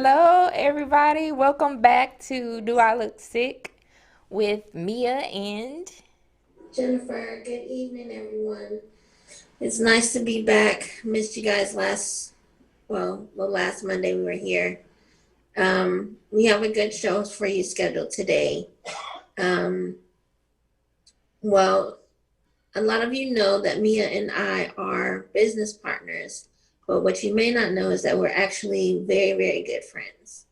Hello, everybody. Welcome back to Do I Look Sick with Mia and Jennifer, good evening, everyone. It's nice to be back. Missed you guys the last Monday we were here. We have a good show for you scheduled today. Um, well, a lot of you know that Mia and I are business partners, but what you may not know is that we're actually very, very good friends.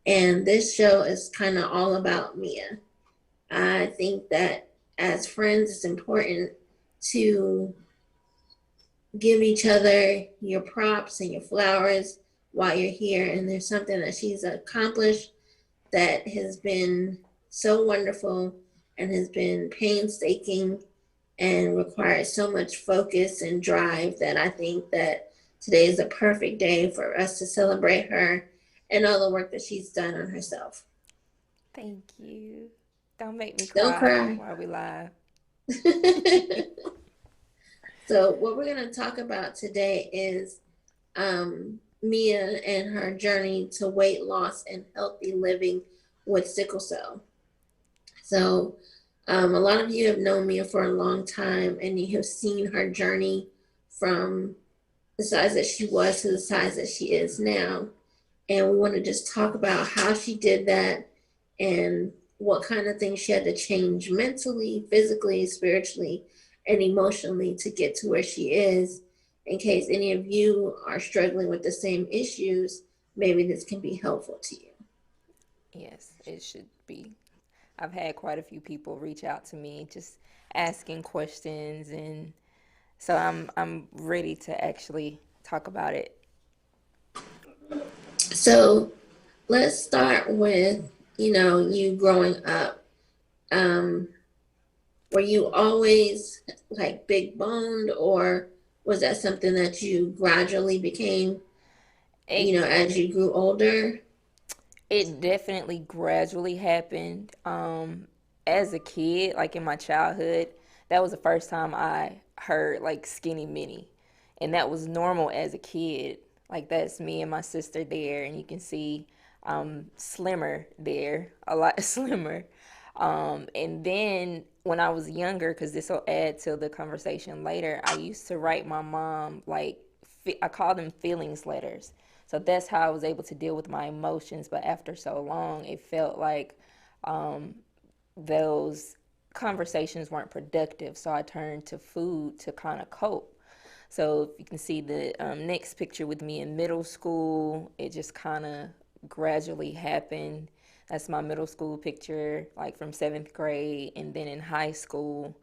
And this show is kind of all about Mia. I think that as friends, it's important to give each other your props and your flowers while you're here. And there's something that she's accomplished that has been so wonderful and has been painstaking and required so much focus and drive that I think that today is a perfect day for us to celebrate her and all the work that she's done on herself. thank you. Don't make me Don't cry cry. while we live. So, what we're going to talk about today is Mia and her journey to weight loss and healthy living with sickle cell. So, a lot of you have known Mia for a long time and you have seen her journey from the size that she was to the size that she is now. And we want to just talk about how she did that and what kind of things she had to change mentally, physically, spiritually, and emotionally to get to where she is. In case any of you are struggling with the same issues, maybe this can be helpful to you. Yes, it should be. I've had quite a few people reach out to me just asking questions, and so I'm ready to actually talk about it. So let's start with, you growing up. Um, were you always like big boned, or was that something that you gradually became, It as you grew older? it definitely gradually happened. As a kid, like in my childhood, that was the first time I heard like skinny mini, and that was normal as a kid. Like that's me and my sister there, and you can see slimmer there, a lot slimmer. And then when I was younger, because this will add to the conversation later, I used to write my mom like I call them feelings letters. So that's how I was able to deal with my emotions. But after so long, it felt like those conversations weren't productive. So I turned to food to kind of cope. So if you can see the next picture with me in middle school, it just kind of gradually happened. That's my middle school picture, like from seventh grade. And then in high school,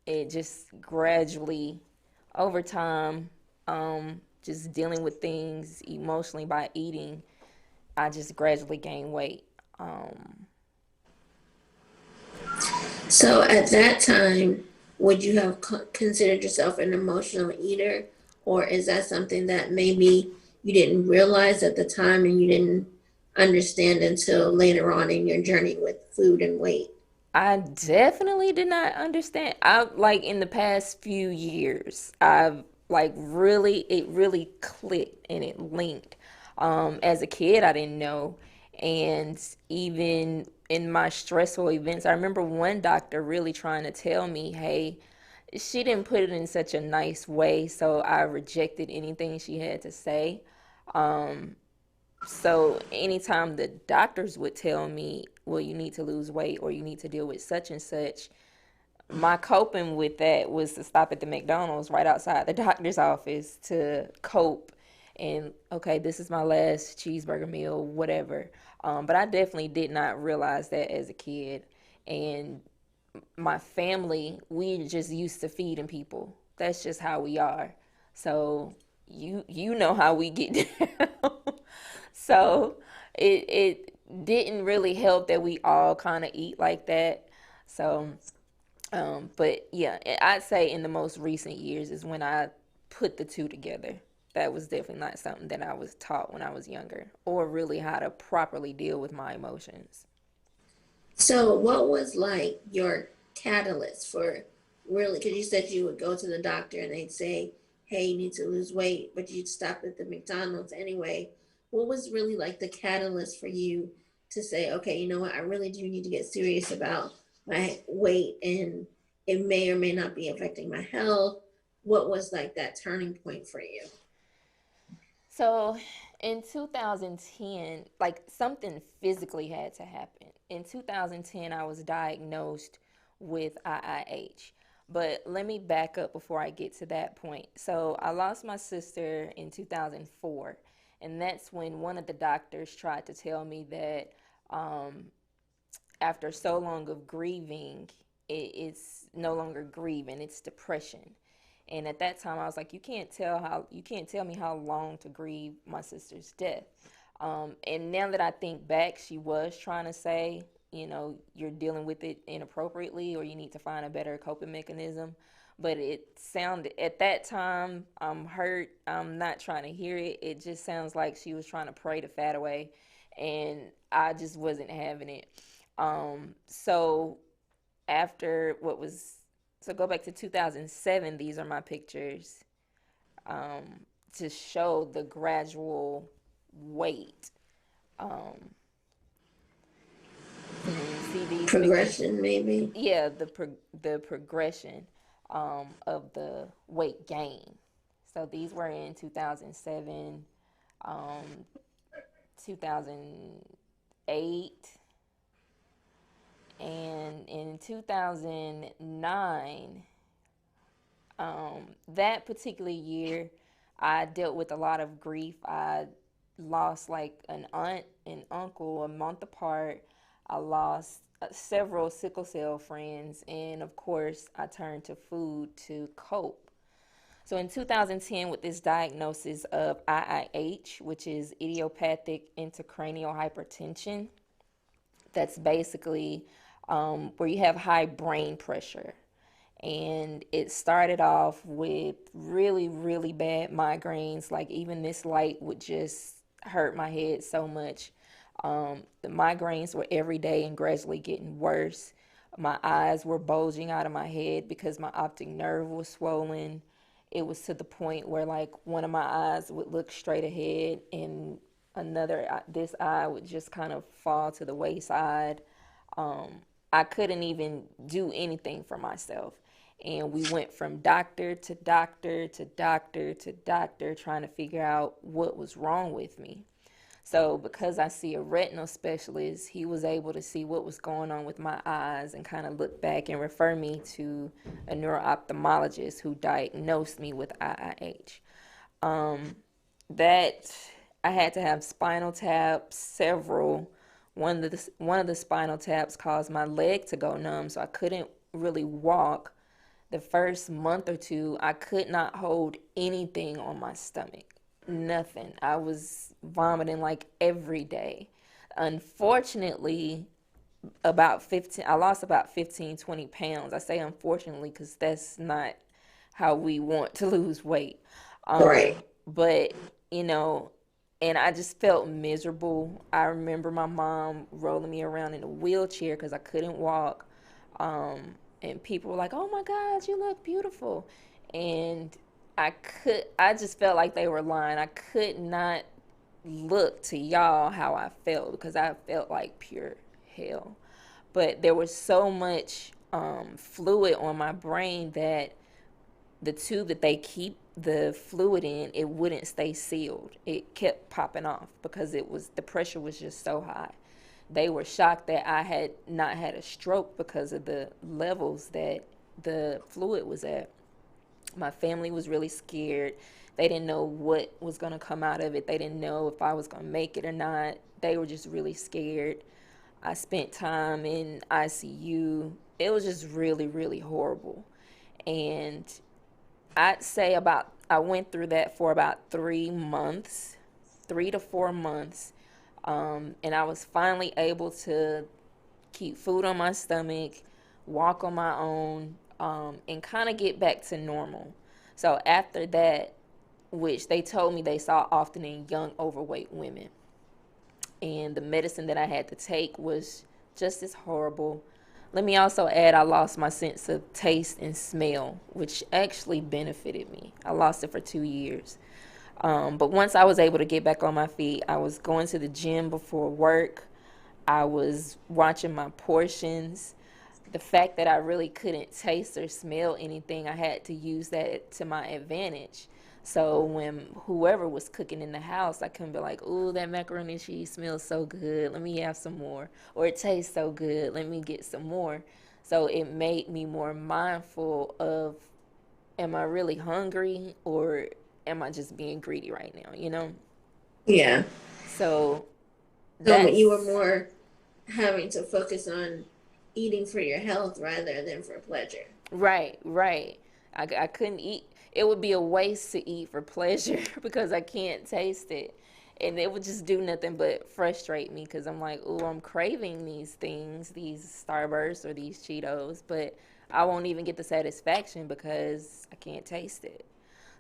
it just gradually, over time, just dealing with things emotionally by eating, I just gradually gained weight. So at that time, would you have considered yourself an emotional eater, or is that something that maybe you didn't realize at the time and you didn't understand until later on in your journey with food and weight? I definitely did not understand. I like in the past few years, I've like really, it really clicked and it linked. As a kid, I didn't know. And even in my stressful events, I remember one doctor really trying to tell me, hey, she didn't put it in such a nice way. So I rejected anything she had to say. So anytime the doctors would tell me, well, you need to lose weight or you need to deal with such and such, my coping with that was to stop at the McDonald's right outside the doctor's office to cope. And okay, this is my last cheeseburger meal, whatever. But I definitely did not realize that as a kid. And my family, we just used to feeding people. That's just how we are. So you know how we get down. So it didn't really help that we all kind of eat like that. So but yeah, I'd say in the most recent years is when I put the two together. That was definitely not something that I was taught when I was younger, or really how to properly deal with my emotions. So what was like your catalyst for really, because you said you would go to the doctor and they'd say, hey, you need to lose weight, but you'd stop at the McDonald's anyway. what was really like the catalyst for you to say, okay, you know what, I really do need to get serious about my weight, and it may or may not be affecting my health? What was like that turning point for you? So in 2010, like something physically had to happen. In 2010, I was diagnosed with IIH. But let me back up before I get to that point. So I lost my sister in 2004, and that's when one of the doctors tried to tell me that um, after so long of grieving, it's no longer grieving, it's depression. And at that time, I was like, you can't tell me how long to grieve my sister's death. And now that I think back, she was trying to say, you're dealing with it inappropriately, or you need to find a better coping mechanism. But it sounded, at that time, I'm hurt. I'm not trying to hear it. It just sounds like she was trying to pray the fat away, and I just wasn't having it. So after what was, so go back to 2007, these are my pictures, to show the gradual weight. Um, so when you see these pictures, Progression, maybe. yeah, the progression of the weight gain. So these were in 2007, um, 2008, and in 2009, that particular year, I dealt with a lot of grief. I lost like an aunt and uncle a month apart. I lost several sickle cell friends, and of course, I turned to food to cope. So in 2010, with this diagnosis of IIH, which is idiopathic intracranial hypertension, that's basically where you have high brain pressure. And it started off with really, really bad migraines. Like, even this light would just hurt my head so much. The migraines were every day and gradually getting worse. My eyes were bulging out of my head because my optic nerve was swollen. It was to the point where, like, one of my eyes would look straight ahead, and this eye would just kind of fall to the wayside. I couldn't even do anything for myself. And we went from doctor to doctor to doctor to doctor trying to figure out what was wrong with me. So, because I see a retinal specialist, he was able to see what was going on with my eyes and kind of look back and refer me to a neuro-ophthalmologist who diagnosed me with IIH. That I had to have spinal taps, several. One of the spinal taps caused my leg to go numb, so I couldn't really walk. The first month or two, I could not hold anything on my stomach. Nothing. I was vomiting like every day. Unfortunately, I lost about 15, 20 pounds. I say unfortunately because that's not how we want to lose weight. Right. But, you know, and I just felt miserable. I remember my mom rolling me around in a wheelchair because I couldn't walk. And people were like, "Oh my God, you look beautiful." And I just felt like they were lying. I could not look to y'all how I felt because I felt like pure hell. But there was so much fluid on my brain that the tube that they keep the fluid in, it wouldn't stay sealed. It kept popping off because the pressure was just so high. They were shocked that I had not had a stroke because of the levels that the fluid was at. My family was really scared. They didn't know what was going to come out of it. They didn't know if I was going to make it or not. They were just really scared. I spent time in ICU. It was just really, really horrible. And I went through that for about 3 months, 3 to 4 months. And I was finally able to keep food on my stomach, walk on my own, and kind of get back to normal. So after that, which they told me they saw often in young overweight women, and the medicine that I had to take was just as horrible. Let me also add, I lost my sense of taste and smell, which actually benefited me. I lost it for 2 years. But once I was able to get back on my feet, I was going to the gym before work. I was watching my portions. The fact that I really couldn't taste or smell anything, I had to use that to my advantage. So when whoever was cooking in the house, I couldn't be like, "Ooh, that macaroni and cheese smells so good. Let me have some more." Or it tastes so good. Let me get some more. So it made me more mindful of, am I really hungry or am I just being greedy right now, you know? Yeah. So So you were that's more having to focus on eating for your health rather than for pleasure. right, right. I couldn't eat. It would be a waste to eat for pleasure because I can't taste it. And it would just do nothing but frustrate me because I'm like, oh, I'm craving these things, these Starbursts or these Cheetos, but I won't even get the satisfaction because I can't taste it.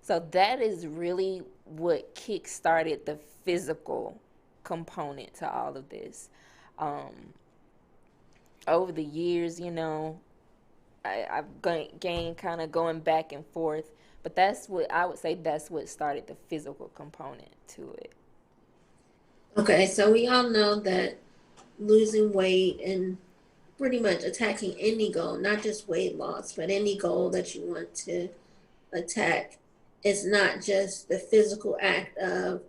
So that is really what kick started the physical component to all of this. Um, Over the years, I've gained kind of going back and forth, but that's what I would say, that's what started the physical component to it. Okay, so we all know that losing weight and pretty much attacking any goal, not just weight loss, but any goal that you want to attack, is not just the physical act of,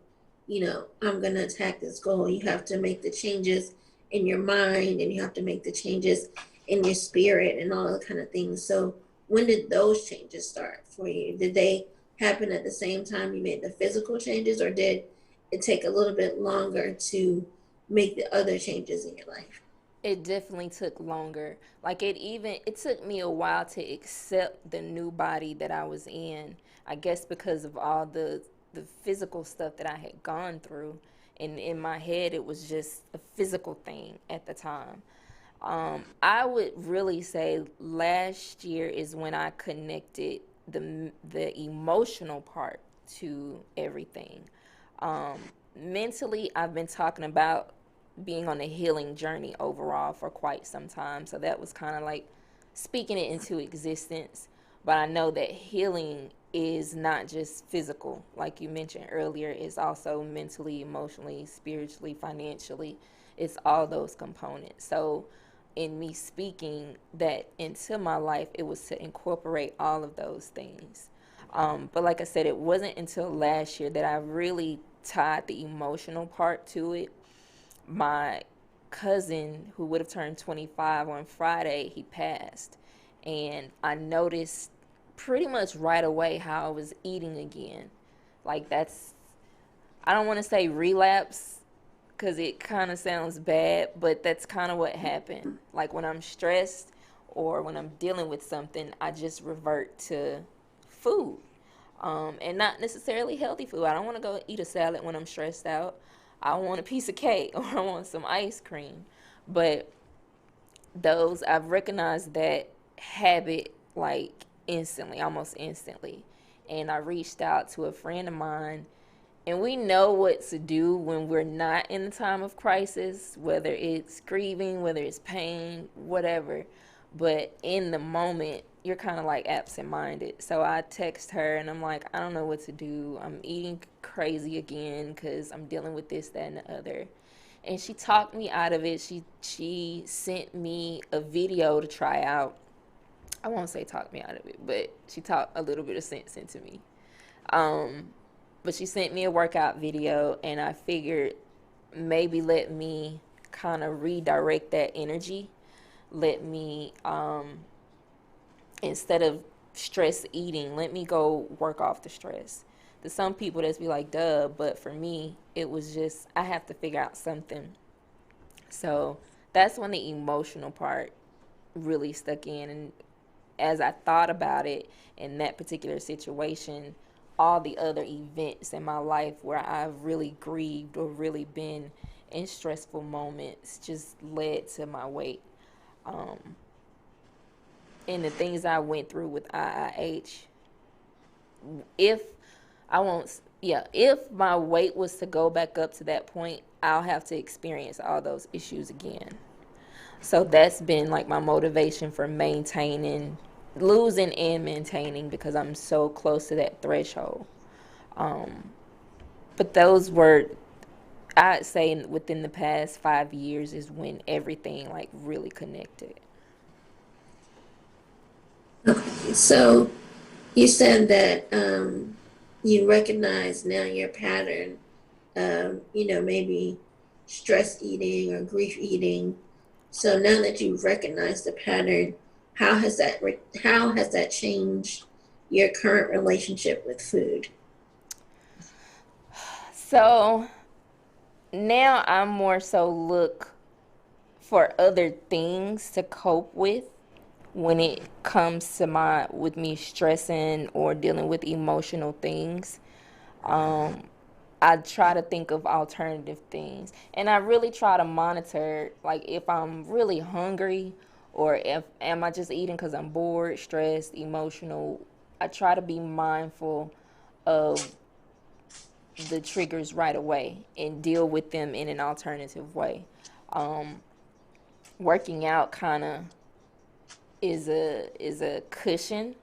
I'm going to attack this goal. You have to make the changes in your mind and you have to make the changes in your spirit and all the kind of things. So, when did those changes start for you? Did they happen at the same time you made the physical changes, or did it take a little bit longer to make the other changes in your life? It definitely took longer. Like it took me a while to accept the new body that I was in. I guess because of all the physical stuff that I had gone through. And in my head it was just a physical thing at the time. I would really say last year is when I connected the emotional part to everything. Mentally, I've been talking about being on a healing journey overall for quite some time. So that was kind of like speaking it into existence. But I know that healing is not just physical, like you mentioned earlier, it's also mentally, emotionally, spiritually, financially. It's all those components. So, in me speaking that into my life, it was to incorporate all of those things. But like I said, it wasn't until last year that I really tied the emotional part to it. My cousin, who would have turned 25 on Friday, he passed. And I noticed pretty much right away how I was eating again. Like, I don't want to say relapse because it kind of sounds bad, but that's kind of what happened. Like, when I'm stressed or when I'm dealing with something, I just revert to food, and not necessarily healthy food. I don't want to go eat a salad when I'm stressed out. I want a piece of cake or I want some ice cream. But those, I've recognized that habit like instantly, almost instantly. And I reached out to a friend of mine, and we know what to do when we're not in the time of crisis, whether it's grieving, whether it's pain, whatever. But in the moment, you're kind of like absent minded. So I text her and I'm like, I don't know what to do. I'm eating crazy again because I'm dealing with this, that, and the other. And she talked me out of it. She sent me a video to try out. I won't say talk me out of it, but she talked a little bit of sense into me. Um, but she sent me a workout video, and I figured maybe let me kind of redirect that energy. Let me, instead of stress eating, let me go work off the stress. To some people, that's be like, duh, but for me, it was just, I have to figure out something. So that's when the emotional part really stuck in. And as I thought about it in that particular situation, all the other events in my life where I've really grieved or really been in stressful moments just led to my weight. Um, and the things I went through with IIH, if I won't, yeah, if my weight was to go back up to that point, I'll have to experience all those issues again. So that's been like my motivation for maintaining, losing and maintaining because I'm so close to that threshold. But those were, I'd say, within the past 5 years is when everything like really connected. Okay, so you said that you recognize now your pattern of, maybe stress eating or grief eating. So now that you've recognized the pattern, how has that changed your current relationship with food? So now I'm more so look for other things to cope with when it comes to my with me stressing or dealing with emotional things. Um, I try to think of alternative things, and I really try to monitor like if I'm really hungry or if am I just eating because I'm bored, stressed, emotional. I try to be mindful of the triggers right away and deal with them in an alternative way. Um, Working out kind of is a cushion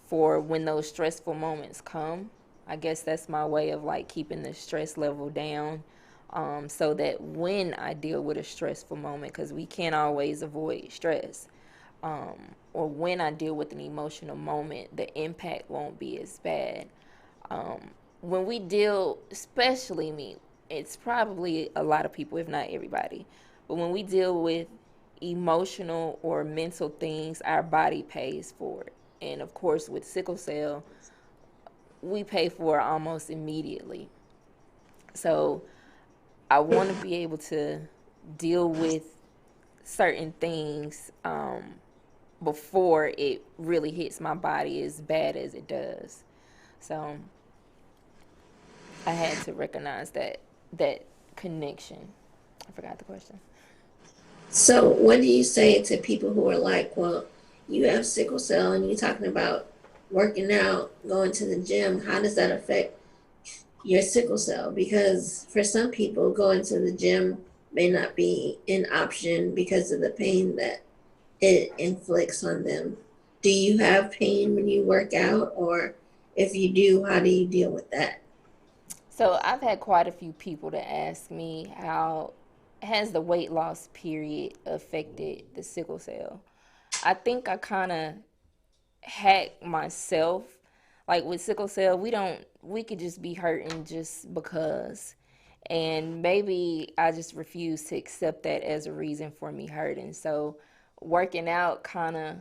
for when those stressful moments come. I guess that's my way of like keeping the stress level down, so that when I deal with a stressful moment, because we can't always avoid stress, or when I deal with an emotional moment, the impact won't be as bad. When we deal, especially me, it's probably a lot of people, if not everybody, but when we deal with emotional or mental things, our body pays for it. And of course, with sickle cell, we pay for it almost immediately. So I want to be able to deal with certain things before it really hits my body as bad as it does. So I had to recognize that connection. I forgot the question. So, what do you say to people who are like, well, you have sickle cell and you're talking about working out, going to the gym? How does that affect your sickle cell? Because for some people, going to the gym may not be an option because of the pain that it inflicts on them. Do you have pain when you work out? Or if you do, how do you deal with that? So I've had quite a few people to ask me how has the weight loss period affected the sickle cell. I think I kind of hack myself. Like with sickle cell, we could just be hurting just because. And maybe I just refuse to accept that as a reason for me hurting. So working out kind of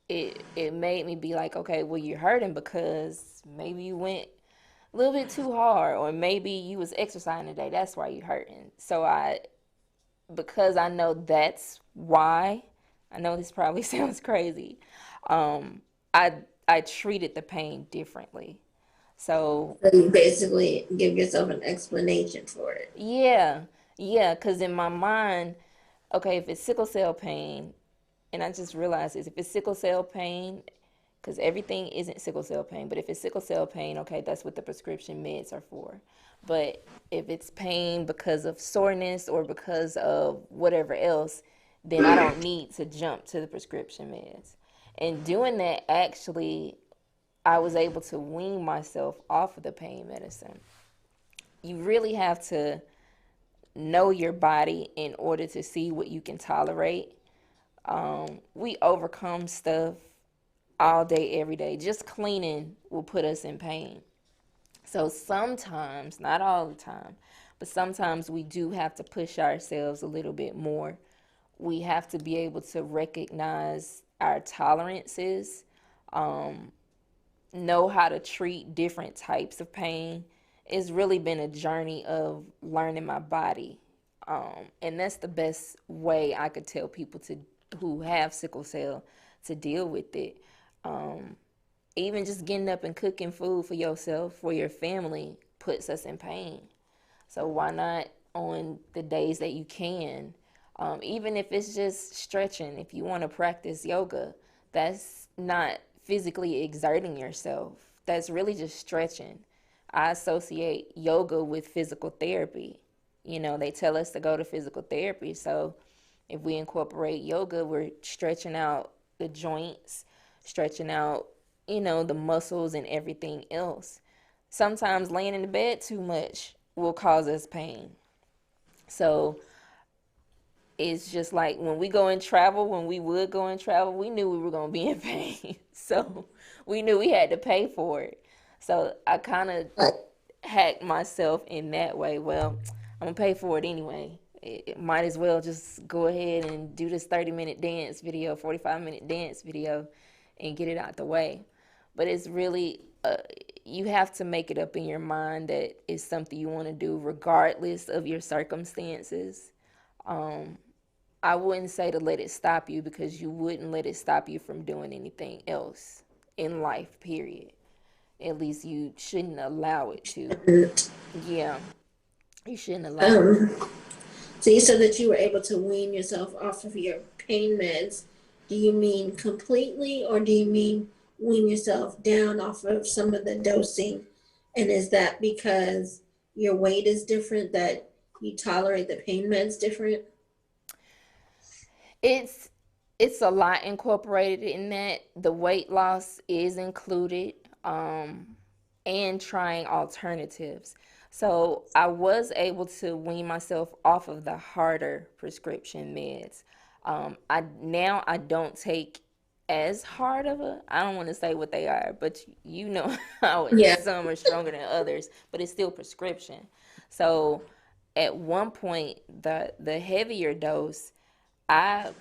it made me be like, okay, well you're hurting because maybe you went a little bit too hard or maybe you was exercising today. That's why you hurting. So I because I know that's why. I know this probably sounds crazy. Um, I I treated the pain differently. So So you basically give yourself an explanation for it. yeah, yeah, because in my mind, okay, if it's sickle cell pain, and I just realized this, if it's sickle cell pain, because everything isn't sickle cell pain, but if it's sickle cell pain, okay, that's what the prescription meds are for. But if it's pain because of soreness or because of whatever else, then I don't need to jump to the prescription meds. And doing that, actually, I was able to wean myself off of the pain medicine. You really have to know your body in order to see what you can tolerate. We overcome stuff all day, every day. Just cleaning will put us in pain. So sometimes, not all the time, but sometimes we do have to push ourselves a little bit more. We have to be able to recognize our tolerances, know how to treat different types of pain. It's really been a journey of learning my body. And that's the best way I could tell people to who have sickle cell to deal with it. Even just getting up and cooking food for yourself, for your family, puts us in pain. So why not on the days that you can, even if it's just stretching, if you want to practice yoga, that's not physically exerting yourself. That's really just stretching. I associate yoga with physical therapy. You know, they tell us to go to physical therapy. So if we incorporate yoga, we're stretching out the joints, stretching out, the muscles and everything else. sometimes laying in the bed too much will cause us pain. So it's just like when we go and travel, when we would go and travel, we knew we were going to be in pain. So we knew we had to pay for it. So I kind of Like, hacked myself in that way. Well, I'm going to pay for it anyway. It might as well just go ahead and do this 30-minute dance video, 45-minute dance video, and get it out the way. But it's really, you have to make it up in your mind that it's something you want to do regardless of your circumstances. Um, I wouldn't say to let it stop you, because you wouldn't let it stop you from doing anything else in life, period. At least you shouldn't allow it to. Yeah, you shouldn't allow it. um, so you said that you were able to wean yourself off of your pain meds. Do you mean completely, or do you mean wean yourself down off of some of the dosing? And is that because your weight is different, that you tolerate the pain meds different? It's it's a lot incorporated in that. The weight loss is included, and trying alternatives. So I was able to wean myself off of the harder prescription meds. I don't take as hard of a, I don't want to say what they are, but you know how Yeah. some are stronger than others, but it's still prescription. So at one point, the heavier dose, I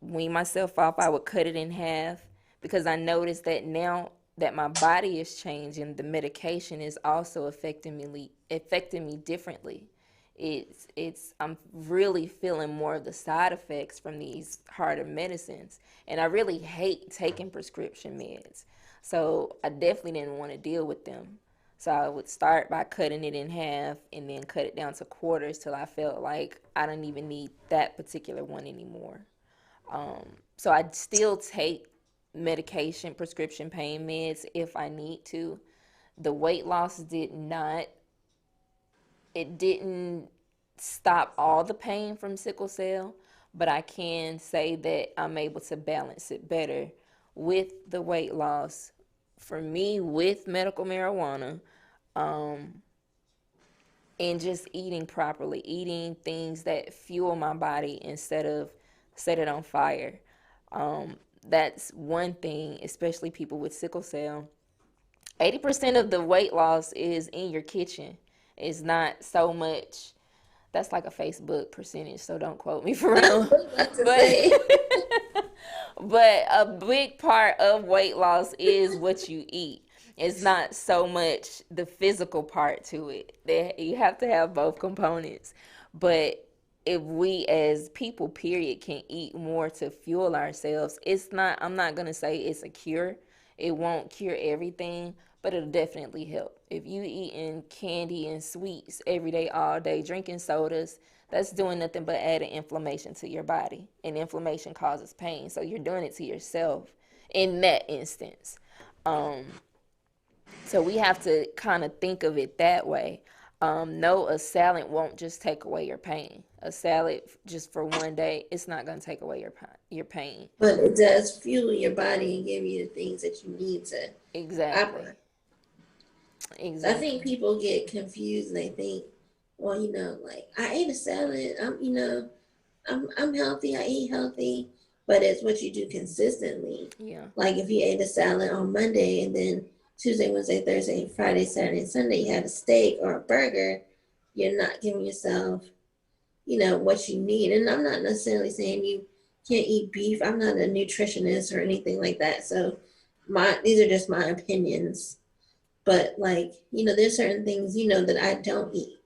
wean myself off. I would cut it in half, because I noticed that now that my body is changing, the medication is also affecting me differently. It's I'm really feeling more of the side effects from these harder medicines, and I really hate taking prescription meds. So I definitely didn't want to deal with them. So I would start by cutting it in half and then cut it down to quarters till I felt like I didn't even need that particular one anymore. So I still take medication, prescription pain meds if I need to. The weight loss did not, it didn't stop all the pain from sickle cell, but I can say that I'm able to balance it better with the weight loss. For me, with medical marijuana, um, and just eating properly, eating things that fuel my body instead of set it on fire. That's one thing, especially people with sickle cell. 80% of the weight loss is in your kitchen. It's not so much, that's like a Facebook percentage, so don't quote me for I real. was about to But say. but a big part of weight loss is what you eat. It's not so much the physical part to it. You have to have both components. But if we as people, period, can eat more to fuel ourselves, it's not, I'm not going to say it's a cure. It won't cure everything, but it'll definitely help. If you eating candy and sweets every day, all day, drinking sodas, that's doing nothing but adding inflammation to your body. And inflammation causes pain. So you're doing it to yourself in that instance. Um, so we have to kind of think of it that way. No, a salad won't just take away your pain. A salad just for one day, it's not going to take away your pain. But it does fuel your body and give you the things that you need to operate. Exactly. So I think Exactly. people get confused and they think, well, like I ate a salad. I'm healthy. I eat healthy, but it's what you do consistently. Yeah. Like if you ate a salad on Monday and then Tuesday, Wednesday, Thursday, Friday, Saturday, and Sunday you had a steak or a burger, you're not giving yourself, what you need. And I'm not necessarily saying you can't eat beef. I'm not a nutritionist or anything like that. So these are just my opinions. But like, there's certain things, that I don't eat,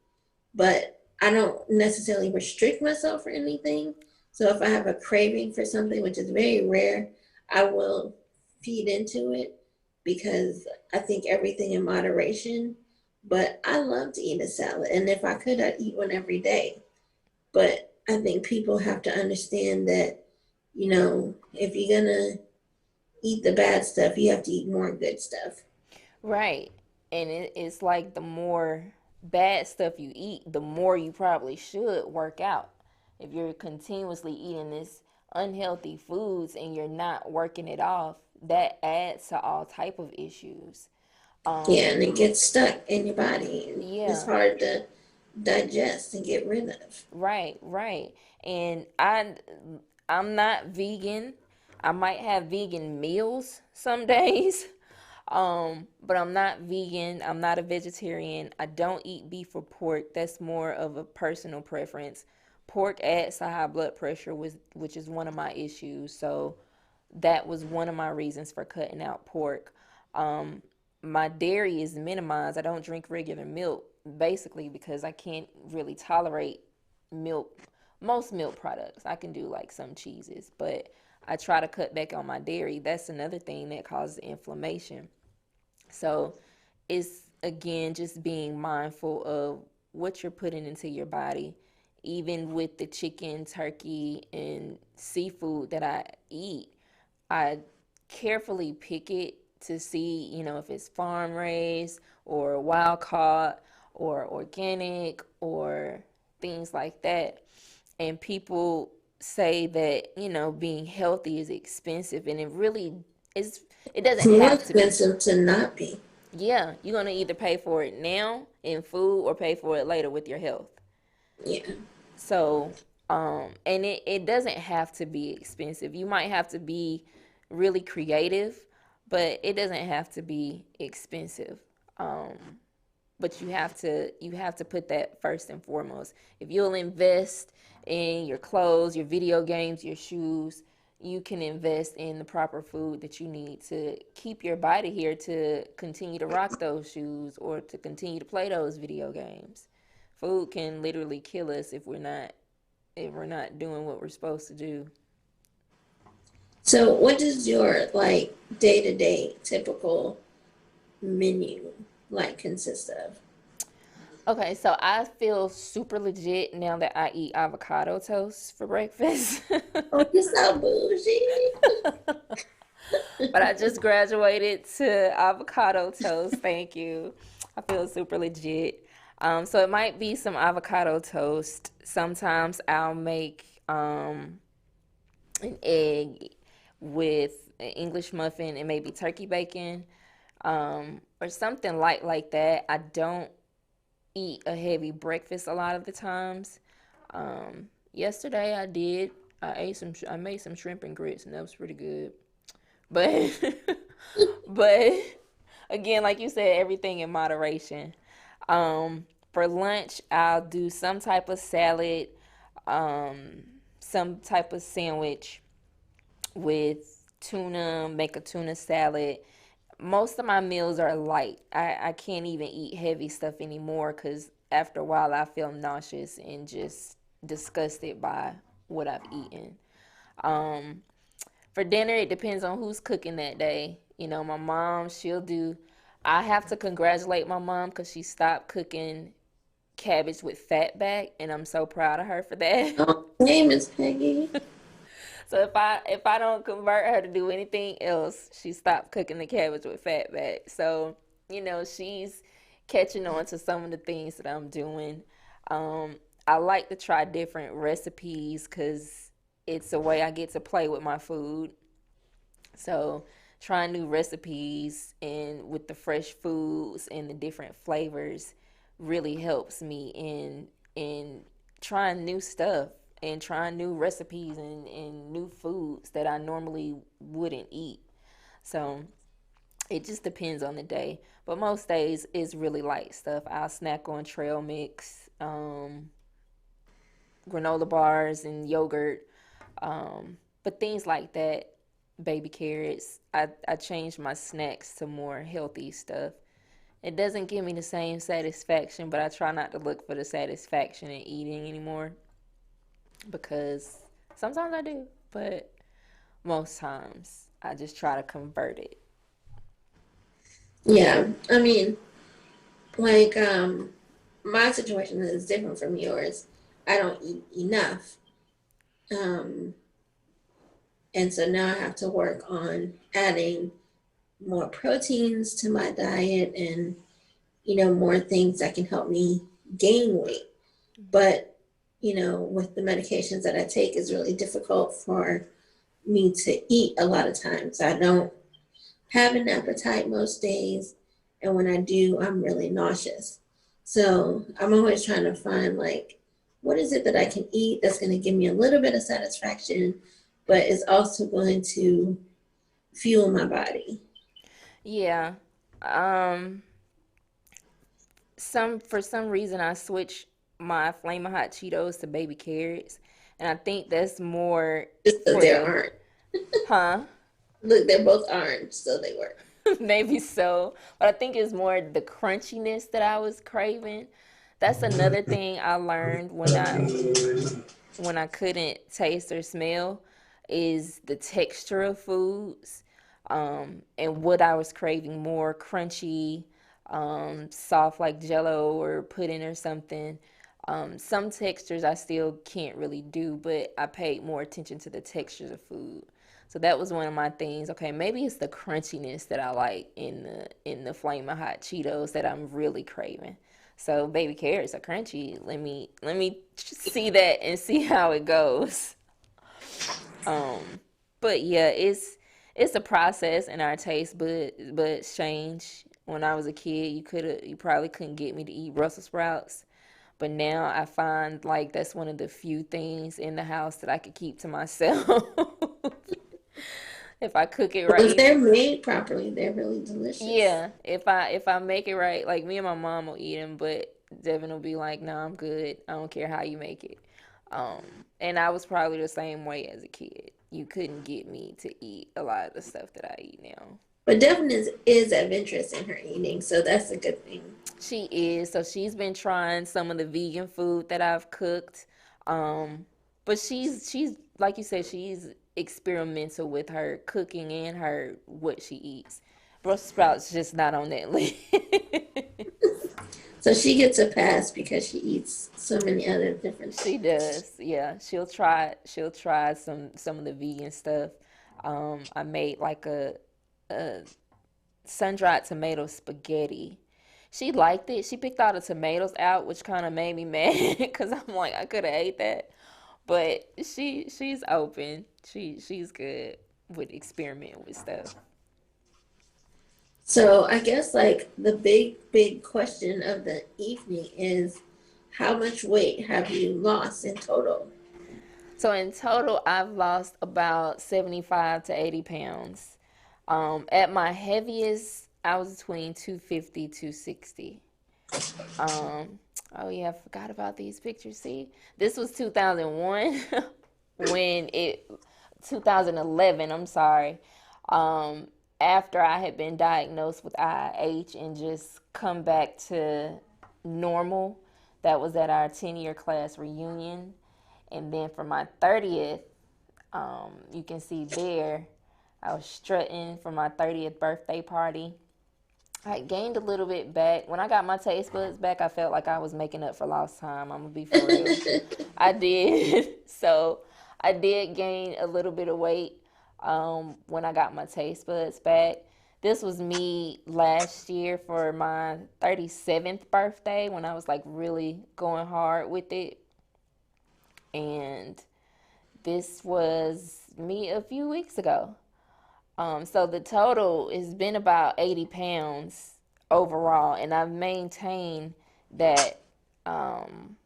but I don't necessarily restrict myself for anything. So if I have a craving for something, which is very rare, I will feed into it because I think everything in moderation. But I love to eat a salad. And if I could, I'd eat one every day. But I think people have to understand that, if you're going to eat the bad stuff, you have to eat more good stuff. Right. And it's like the more bad stuff you eat, the more you probably should work out. If you're continuously eating this unhealthy foods and you're not working it off, that adds to all type of issues. Yeah, and it gets stuck in your body and it's Yeah, hard to digest and get rid of. right, right. And I'm not vegan. I might have vegan meals some days. But I'm not vegan. I'm not a vegetarian. I don't eat beef or pork. That's more of a personal preference. Pork adds to high blood pressure, which is one of my issues. So that was one of my reasons for cutting out pork. Um, my dairy is minimized. I don't drink regular milk basically because I can't really tolerate milk, most milk products. I can do like some cheeses, but I try to cut back on my dairy. That's another thing that causes inflammation. So it's again just being mindful of what you're putting into your body. Even with the chicken, turkey, and seafood that I eat, I carefully pick it to see, if it's farm raised or wild caught or organic or things like that. And people say that, being healthy is expensive, and it really is. It It's doesn't more have to be. expensive to not be. Yeah, you're going to either pay for it now in food or pay for it later with your health. Yeah. So, and it doesn't have to be expensive. You might have to be really creative, but it doesn't have to be expensive. Um, but you have to put that first and foremost. If you'll invest in your clothes, your video games, your shoes, you can invest in the proper food that you need to keep your body here to continue to rock those shoes or to continue to play those video games. Food can literally kill us if we're not doing what we're supposed to do. So what does your like day to day typical menu like consist of? Okay, so I feel super legit now that I eat avocado toast for breakfast. Oh, you're so bougie. But I just graduated to avocado toast. Thank you. I feel super legit. So it might be some avocado toast. Sometimes I'll make an egg with an English muffin and maybe turkey bacon, or something light like that. I don't eat a heavy breakfast a lot of the times. Yesterday I did. I made some shrimp and grits, and that was pretty good. But but again, like you said, everything in moderation. For lunch, I'll do some type of salad, um, some type of sandwich with tuna, make a tuna salad. Most of my meals are light. I can't even eat heavy stuff anymore because after a while I feel nauseous and just disgusted by what I've eaten. Um, for dinner, it depends on who's cooking that day. My mom, I have to congratulate my mom because she stopped cooking cabbage with fat back, and I'm so proud of her for that. Oh, name is Peggy. So if I don't convert her to do anything else, she stopped cooking the cabbage with fat back. So, she's catching on to some of the things that I'm doing. Um, I like to try different recipes because it's a way I get to play with my food. So trying new recipes and with the fresh foods and the different flavors really helps me in trying new stuff and trying new recipes and new foods that I normally wouldn't eat. So it just depends on the day. But most days is really light stuff. I'll snack on trail mix, granola bars and yogurt, but things like that, baby carrots. I changed my snacks to more healthy stuff. It doesn't give me the same satisfaction, but I try not to look for the satisfaction in eating anymore because sometimes I do, but most times I just try to convert it. Yeah, I mean, like my situation is different from yours. I don't eat enough. Um, and so now I have to work on adding more proteins to my diet and more things that can help me gain weight. But with the medications that I take, it's really difficult for me to eat a lot of times. I don't have an appetite most days. And when I do, I'm really nauseous. So I'm always trying to find like, what is it that I can eat that's going to give me a little bit of satisfaction, but is also going to fuel my body. Yeah. Um, for some reason I switched my Flamin' Hot Cheetos to baby carrots, and I think that's more Just so for there the aren't. huh. Look, they're both orange, so they work. Maybe so, but I think it's more the crunchiness that I was craving. That's another thing I learned when I couldn't taste or smell is the texture of foods, and what I was craving more crunchy, soft like jello or pudding or something. Some textures I still can't really do, but I paid more attention to the textures of food. So that was one of my things. Okay, maybe it's the crunchiness that I like in the Flamin' Hot Cheetos that I'm really craving. So baby carrots are crunchy. Let me see that and see how it goes. Um, but yeah, it's a process in our taste buds change. When I was a kid, you probably couldn't get me to eat Brussels sprouts, but now I find like that's one of the few things in the house that I could keep to myself. If I cook it Well, if right, they're made properly, they're really delicious. yeah, if I make it right, like me and my mom will eat them, but Devin will be like, "No, I'm good. I don't care how you make it." And I was probably the same way as a kid. You couldn't get me to eat a lot of the stuff that I eat now. But Devin is adventurous in her eating, so that's a good thing. She is, so she's been trying some of the vegan food that I've cooked. Um, but she's like you said, she's experimental with her cooking and her what she eats. Brussels sprouts just not on that list. So she gets a pass because she eats so many other different She things. does. Yeah, she'll try some of the vegan stuff. I made like a sun-dried tomato spaghetti. She liked it. She picked all the tomatoes out, which kind of made me mad because I'm like I could have ate that. But she's open. She's good with experimenting with stuff. So I guess like the big question of the evening is how much weight have you lost in total? So in total, I've lost about 75 to 80 pounds. At my heaviest, I was between 250, 260. Um, oh yeah, I forgot about these pictures. See, this was 2001 when it 2011, I'm sorry. Um, After I had been diagnosed with IH and just come back to normal. That was at our 10-year class reunion. And then for my 30th, you can see there, I was strutting for my 30th birthday party. I gained a little bit back. When I got my taste buds back, I felt like I was making up for lost time. I'm gonna be for real. I did. So I did gain a little bit of weight when I got my taste buds back. This was me last year for my 37th birthday when I was like really going hard with it. And this was me a few weeks ago. So the total has been about 80 pounds overall, and that. Um,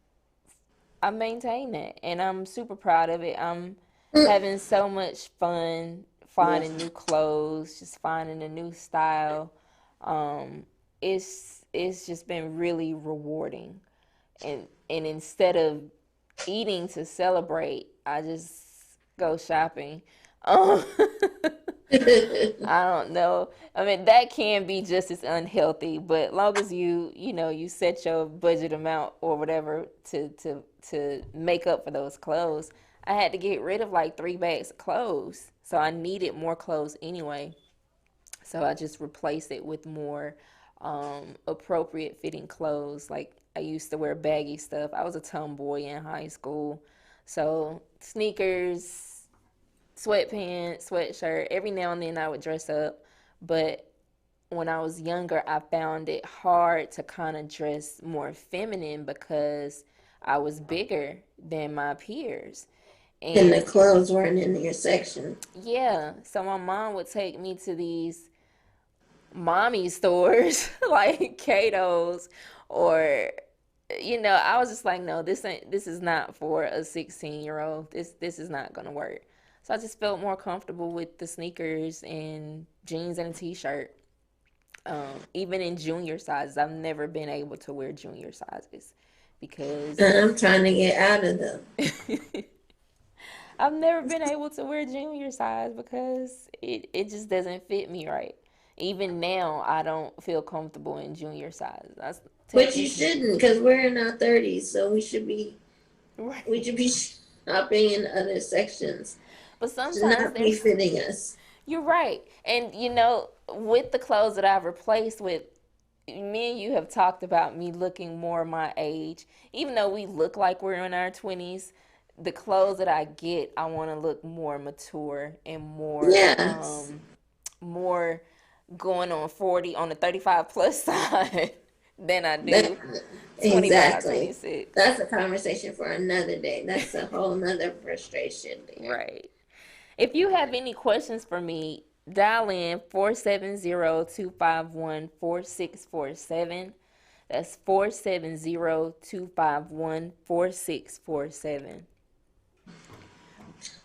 I've maintained that, and I'm super proud of it. I'm having so much fun finding new clothes, just finding a new style. Um, it's just been really rewarding, and instead of eating to celebrate, I just go shopping. Um, I don't know. I mean, that can be just as unhealthy, but long as you set your budget amount or whatever to make up for those clothes. I had to get rid of like 3 bags of clothes, so I needed more clothes anyway. So I just replaced it with more appropriate fitting clothes. Like I used to wear baggy stuff. I was a tomboy in high school, so sneakers, sweatpants, sweatshirt. Every now and then I would dress up, but when I was younger, I found it hard to kind of dress more feminine because I was bigger than my peers. And the And clothes weren't in your section. yeah, so my mom would take me to these mommy stores like Cato's or I was just like, no, this is not for a 16-year-old. This is not gonna work. So I just felt more comfortable with the sneakers and jeans and a t-shirt. Even in junior sizes, I've never been able to wear junior sizes And because I'm trying to get out of them. I've never been able to wear junior size because it just doesn't fit me right. Even now, I don't feel comfortable in junior size. I But you technically, shouldn't, because we're in our 30s, so we right. should be shopping in other sections. But Should sometimes not be there's, fitting us. you're right. And with the clothes that I've replaced with, me and you have talked about me looking more my age. Even though we look like we're in our 20s, the clothes that I get, I want to look more mature and Yes, more going on 40 on the 35 plus side than I that do 25, exactly. 26. That's a conversation for another day. That's a whole nother frustration there. Right. If you have any questions for me, dial in 470-251-4647. That's 470-251-4647.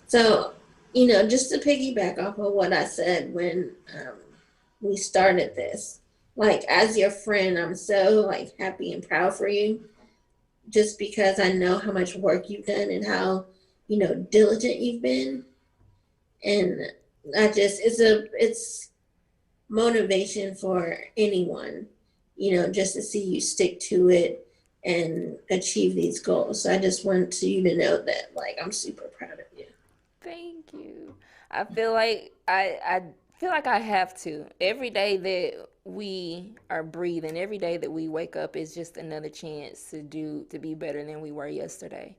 So, just to piggyback off of what I said when we started this, like as your friend, I'm so like happy and proud for you, just because I know how much work you've done and how diligent you've been, and I just it's motivation for anyone, just to see you stick to it and achieve these goals. So I just want you to know that, like, I'm super proud of you. Thank you. I feel like I feel like I have to. Every day that we are breathing, every day that we wake up is just another chance to be better than we were yesterday.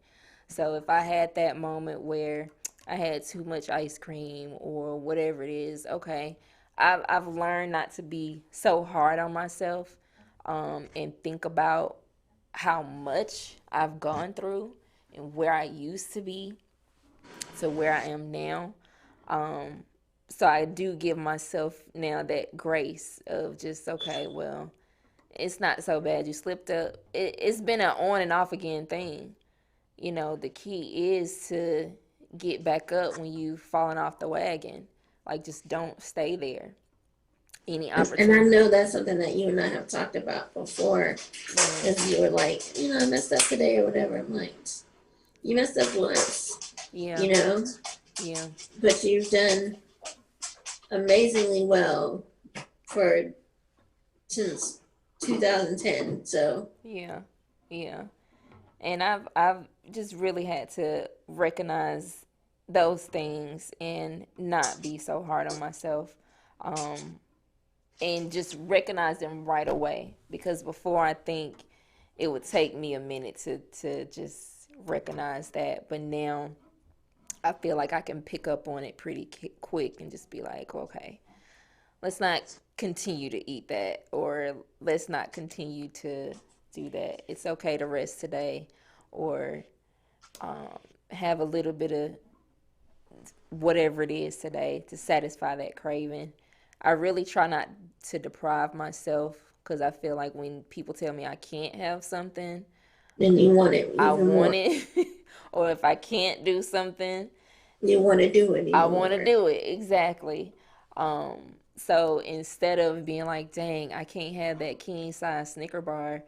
So if I had that moment where I had too much ice cream or whatever it is, okay, I've learned not to be so hard on myself, and think about how much I've gone through and where I used to be to where I am now. Um, so I do give myself now that grace of just, okay, well, it's not so bad. You slipped up. It's been an on and off again thing. The key is to get back up when you've fallen off the wagon. Like, just don't stay there. Any And I opportunity. know that's something that you and I have talked about before, Yeah, because you were like, I messed up today or whatever. I'm like, you messed up once, yeah, you know, yeah, but you've done amazingly well for since 2010. So, yeah, yeah. And I've just really had to recognize those things and not be so hard on myself, um, and just recognize them right away, because before I think it would take me a minute to just recognize that, but now I feel like I can pick up on it pretty quick and just be like, okay, let's not continue to eat that, or let's not continue to do that. It's okay to rest today, or um, have a little bit of whatever it is today to satisfy that craving. I really try not to deprive myself, because I feel like when people tell me I can't have something, then you want it I even want more. it. Or if I can't do something, You want to do it I even want to more. do it. Exactly. So instead of being like, dang, I can't have that king size Snicker bar,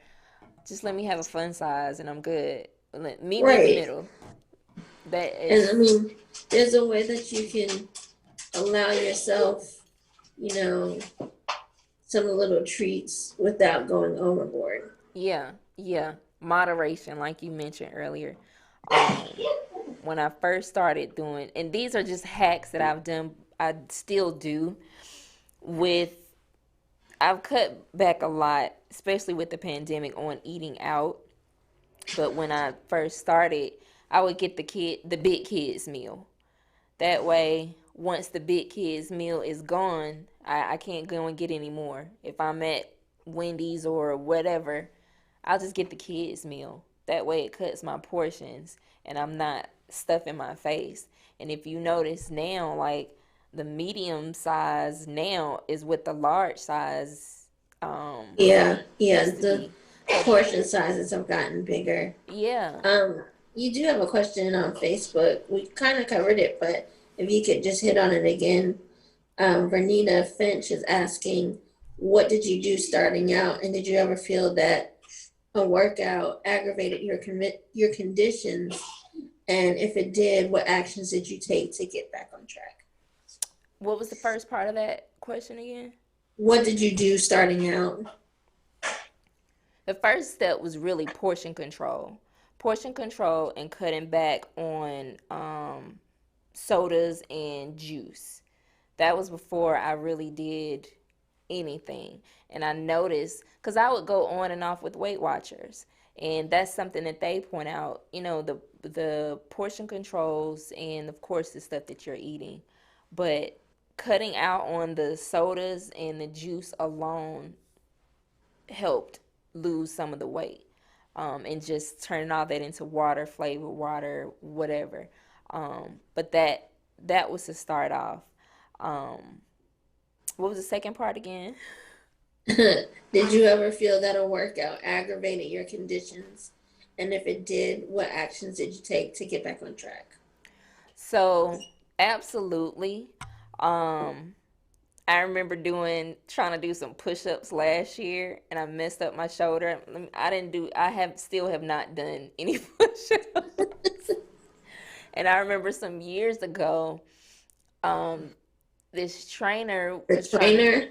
just let me have a fun size and I'm good. Meet me in the Right. middle. That And I is, mean, there's a way that you can allow yourself, you know, some little treats without going overboard. yeah, yeah. Moderation, like you mentioned earlier. Um, when I first started doing, and these are just hacks that I've done, I still do with, I've cut back a lot, especially with the pandemic, on eating out. But when I first started, I would get the big kids meal. That way, once the big kids meal is gone, I can't go and get any more. If I'm at Wendy's or whatever, I'll just get the kids meal. That way it cuts my portions and I'm not stuffing my face. And if you notice now, like, The medium size now is what the large size Yeah, yeah, used to the be. So portion sizes have gotten bigger. yeah. You do have a question on Facebook. We kind of covered it, but if you could just hit on it again. Vernita Finch is asking, what did you do starting out, and did you ever feel that a workout aggravated your conditions? And if it did, what actions did you take to get back on track? What was the first part of that question again? What did you do starting out? The first step was really portion control. Portion control and cutting back on sodas and juice. That was before I really did anything. And I noticed, because I would go on and off with Weight Watchers, and that's something that they point out, the portion controls and of course the stuff that you're eating. But cutting out on the sodas and the juice alone helped lose some of the weight, and just turning all that into water, flavored water, whatever. But that was to start off. Um, what was the second part again? Did you ever feel that a workout aggravated your conditions? And if it did, what actions did you take to get back on track? So absolutely. Um, I remember trying to do some push-ups last year, and I messed up my shoulder. I didn't do. I have still have not done any push-ups. And I remember some years ago, um, this trainer The was trying to trainer?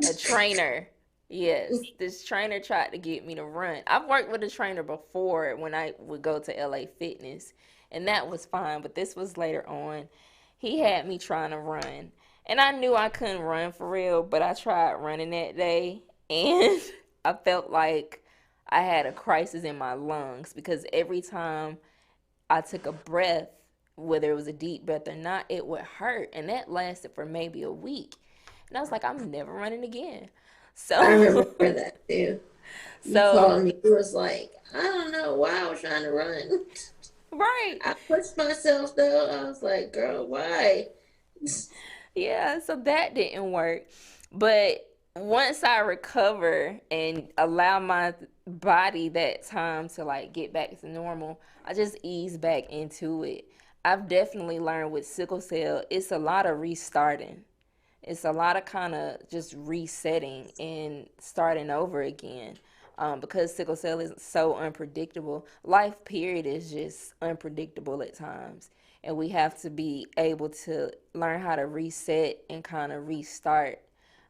a trainer. Yes, this trainer tried to get me to run. I've worked with a trainer before when I would go to LA Fitness, and that was fine, but this was later on. He had me trying to run, and I knew I couldn't run for real, but I tried running that day, and I felt like I had a crisis in my lungs because every time I took a breath, whether it was a deep breath or not, it would hurt, and that lasted for maybe a week. And I was like, I'm never running again. I remember So, that too. You so called me. You was like, I don't know why I was trying to run. right, I pushed myself though. I was like, girl, why? yeah. So that didn't work. But once I recover and allow my body that time to like get back to normal, I just ease back into it. I've definitely learned with sickle cell, it's a lot of restarting. It's a lot of kind of just resetting and starting over again, because sickle cell is so unpredictable. Life period is just unpredictable at times, and we have to be able to learn how to reset and kind of restart.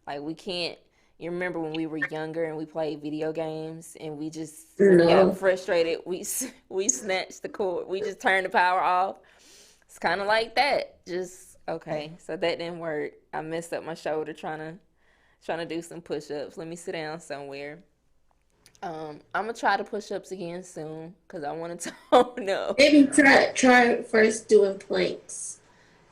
Like we can't. You remember when we were younger and we played video games and we just, when we got No. frustrated, we snatched the cord, we just turned the power off. It's kind of like that. Just okay. So that didn't work. I messed up my shoulder trying to do some push-ups. Let me sit down somewhere. I'm gonna try the push-ups again soon because I want to tone up. Maybe try first doing planks.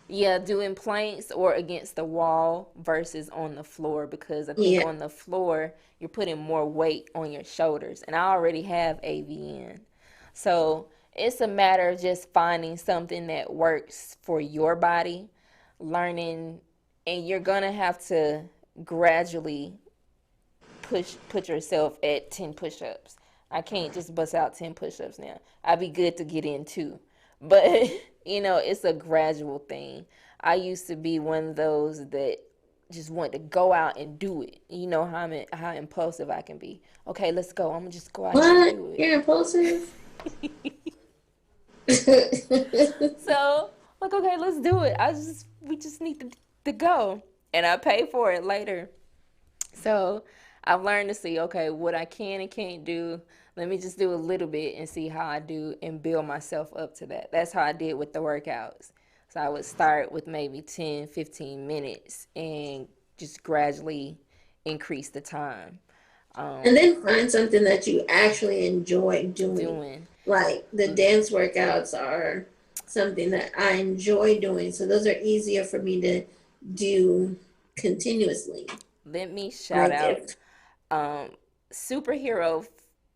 Yeah, doing planks or against the wall versus on the floor, because I think Yeah. on the floor you're putting more weight on your shoulders, and I already have AVN. So it's a matter of just finding something that works for your body, learning, and you're gonna have to gradually put yourself at 10 push-ups. I can't just bust out 10 push-ups now. I'd be good to get in too. But it's a gradual thing. I used to be one of those that just want to go out and do it. You know how impulsive I can be. Okay, let's go. I'm gonna just go out here and What? do You're impulsive? it. So, like, okay, let's do it. We just need to go. And I pay for it later. So I've learned to see, okay, what I can and can't do. Let me just do a little bit and see how I do and build myself up to that. That's how I did with the workouts. So I would start with maybe 10, 15 minutes and just gradually increase the time. And Um, then find something that you actually enjoy doing. doing. Like the dance workouts are something that I enjoy doing. So those are easier for me to do continuously. Let me shout Like out if um, superhero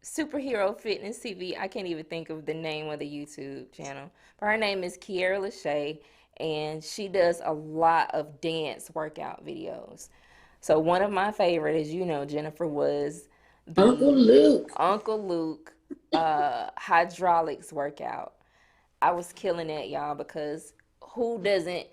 superhero fitness TV. I can't even think of the name of the YouTube channel, but her name is Kiera Lachey, and she does a lot of dance workout videos. So one of my favorite, as you know, Jennifer, was Uncle the Luke. Uncle Luke hydraulics workout. I was killing that, y'all, because who doesn't?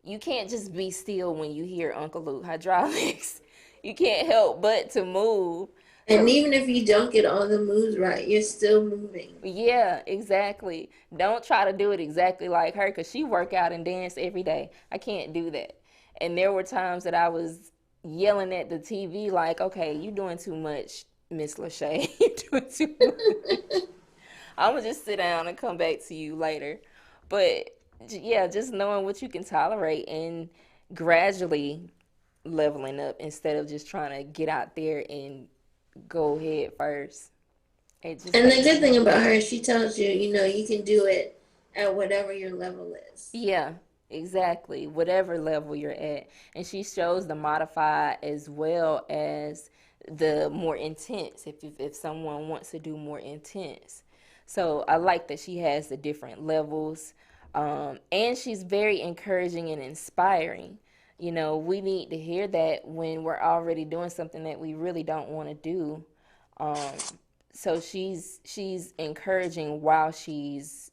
You can't just be still when you hear Uncle Luke hydraulics. You can't help but to move. And So even if you don't get all the moves right, you're still moving. yeah, exactly. Don't try to do it exactly like her because she work out and dance every day. I can't do that. And there were times that I was yelling at the TV like, "Okay, you doing too much, Miss Lachey. You doing too much. I'm gonna just sit down and come back to you later." But yeah, just knowing what you can tolerate and gradually leveling up instead of just trying to get out there and go head first. It just And the takes good thing time. about her, she tells you, you can do it at whatever your level is. Yeah, exactly. Whatever level you're at. And she shows the modified as well as the more intense if someone wants to do more intense. So I like that she has the different levels. And she's very encouraging and inspiring. You know, we need to hear that when we're already doing something that we really don't want to do. So she's encouraging while she's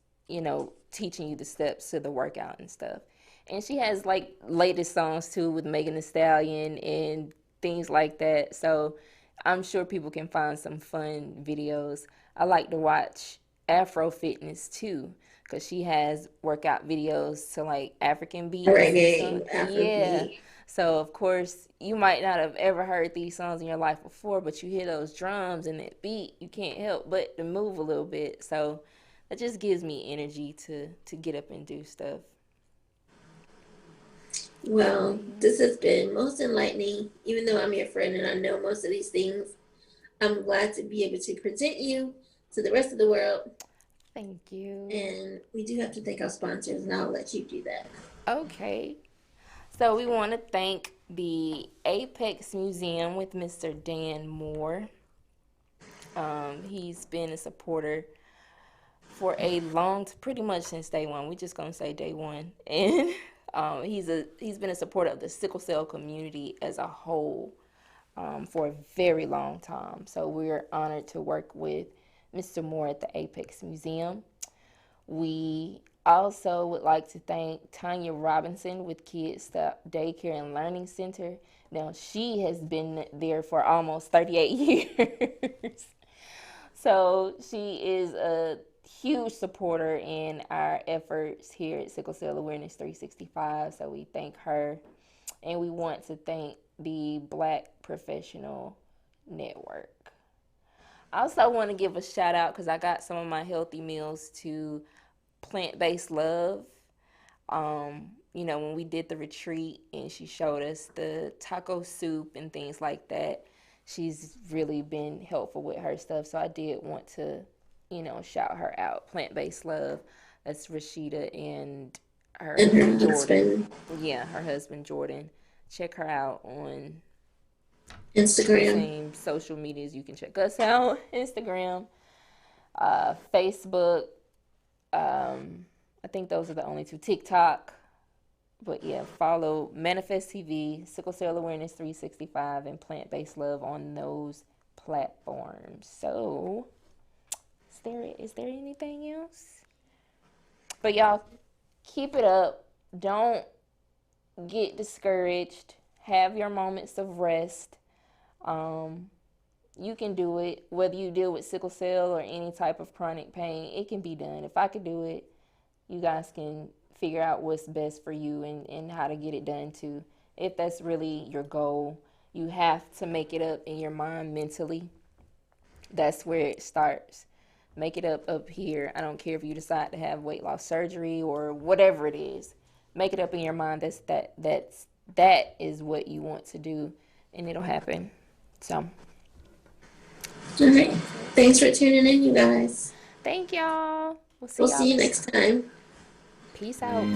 teaching you the steps to the workout and stuff. And she has like latest songs too with Megan Thee Stallion and things like that. So I'm sure people can find some fun videos. I like to watch Afro Fitness too because she has workout videos to like African beats and stuff. Reggae, Yeah. Afrobeat. So of course you might not have ever heard these songs in your life before, but you hear those drums and that beat, you can't help but to move a little bit. So that just gives me energy to get up and do stuff. So Well, yeah. this has been most enlightening. Even though I'm your friend and I know most of these things, I'm glad to be able to present you to the rest of the world. Thank you. And we do have to thank our sponsors, and I'll let you do that. Okay. So we want to thank the Apex Museum with Mr. Dan Moore. He's been a supporter for a long, pretty much since day one. We're just gonna say day one, and he's been a supporter of the sickle cell community as a whole for a very long time. So we're honored to work with Mr. Moore at the Apex Museum. We also would like to thank Tanya Robinson with Kids Daycare and Learning Center. Now, she has been there for almost 38 years. So, she is a huge supporter in our efforts here at Sickle Cell Awareness 365. So, we thank her. And we want to thank the Black Professional Network. I also want to give a shout out because I got some of my healthy meals to Plant Based Love. When we did the retreat and she showed us the taco soup and things like that, she's really been helpful with her stuff. So I did want to, shout her out. Plant Based Love. That's Rashida and And her her Jordan. husband, Yeah, her husband Jordan. Check her out on the Instagram. same social medias you can check us out: Instagram, Facebook. I think those are the only two. TikTok. But yeah, follow Manifest TV, Sickle Cell Awareness 365, and Plant Based Love on those platforms. So, is there anything else? But y'all, keep it up. Don't get discouraged. Have your moments of rest. Um, you can do it. Whether you deal with sickle cell or any type of chronic pain, it can be done. If I could do it, you guys can figure out what's best for you and how to get it done too. If that's really your goal, you have to make it up in your mind mentally. That's where it starts. Make it up here. I don't care if you decide to have weight loss surgery or whatever it is. Make it up in your mind that is what you want to do and it'll happen. So All right. that's it. Thanks for tuning in, you guys. Thank y'all. We'll We'll see y'all see you later. next time. Peace out.